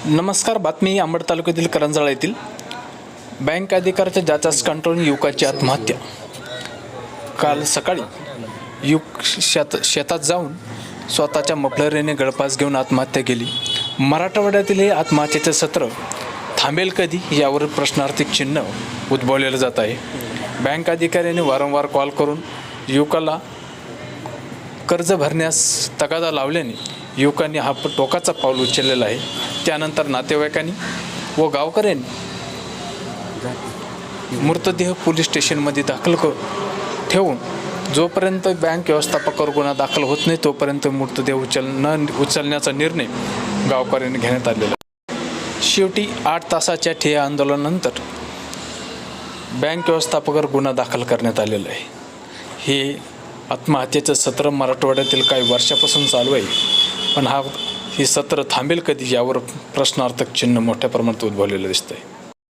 नमस्कार. बातमी अंबड तालुक्यातील करंजाळा येथील बँक अधिकाऱ्याच्या जाचास कंटाळून युवकाची आत्महत्या. काल सकाळी युवक शेतात जाऊन स्वतःच्या मफलरीने गळफास घेऊन आत्महत्या केली. मराठवाड्यातील हे आत्महत्येचे सत्र थांबेल कधी यावर प्रश्नार्थक चिन्ह उद्भवलेलं जात आहे. बँक अधिकाऱ्यांनी वारंवार कॉल करून युवकाला कर्ज भरण्यास तगादा लावल्याने युवकांनी हा टोकाचा पाऊल उचललेला आहे. त्यानंतर नातेवाईकांनी व गावकऱ्यांनी मृतदेह पोलीस स्टेशनमध्ये दाखल ठेवून जोपर्यंत बँक व्यवस्थापकावर गुन्हा दाखल होत नाही तोपर्यंत मृतदेह उचलण्याचा निर्णय गावकऱ्यांनी घेण्यात आलेला आहे. शेवटी 8 तासाच्या ठिय्या आंदोलनानंतर बँक व्यवस्थापकावर गुन्हा दाखल करण्यात आलेला आहे. हे आत्महत्येचं सत्र मराठवाड्यातील काही वर्षापासून चालू आहे, पण हे सत्र थांबेल कधी यावर प्रश्नार्थक चिन्ह मोठ्या प्रमाणात उद्भवलेलं दिसतंय.